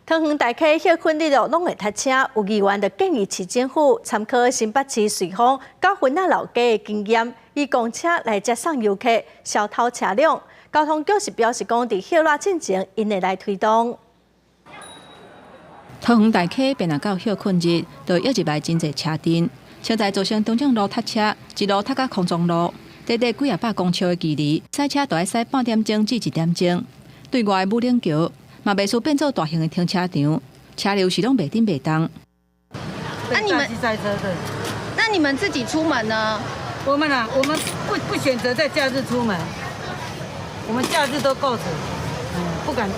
桃园大溪歇困日拢会塞车，有议员就建议市政府参考新北市瑞丰到云仔老街的经验，以公车来接送游客，小偷车辆。交通局是表示讲，伫歇热进前，因会来推动。桃园大溪便到歇困日，就约入来真侪车阵，车在造成中正路塞车，一路塞到空中路，短短几百公尺的距离，塞车大概塞半点钟至1点钟。对外的武岭桥嘛，袂输变做大型的停车场，车流是拢袂顶袂动。那你们塞车的，那你们自己出门呢？我们不选择在假日出门，我们假日都够着。不敢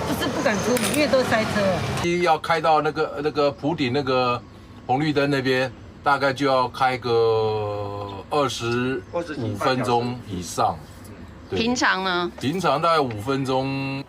出门，因为都塞车了。要开到那个埔顶那个红绿灯那边，大概就要开个25分钟以上。平常呢？平常大概5分钟。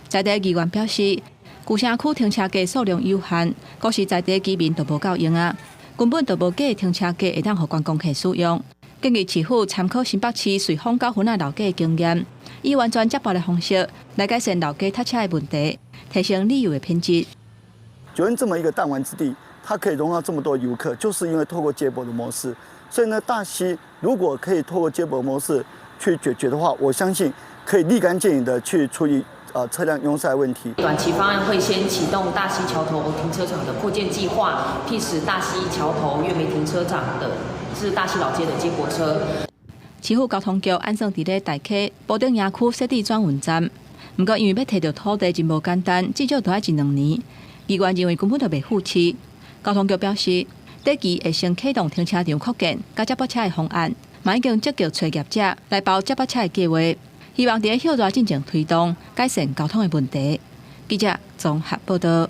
在地议员表示，旧城区停车格数量有限，可是在地居民都无够用啊，根本就无假的停车格会当互观光客使用。建议市府参考新北市瑞丰到云仔老街的经验，以完全接驳的方式来改善老街塞车的问题，提升旅游的品质。九恩这么一个弹丸之地，它可以容纳这么多游客，就是因为透过接驳的模式。所以呢，大溪如果可以透过接驳模式去解决的话，我相信可以立竿见影的去处理车辆拥塞问题。短期方案会先启动大溪桥头停车场的扩建计划，辟使大溪桥头月眉停车场的是大溪老街的接驳车。市府交通局按算伫咧大溪保定营区设置转运站，不过因为要摕到土地真无简单，至少都要1、2年。议员认为根本就袂付起。交通局表示，短期会先启动停车场扩建甲接驳车的方案，嘛已经积极找业者来包接驳车的计划，希望伫咧休热进前推动改善交通的问题。记者综合报道。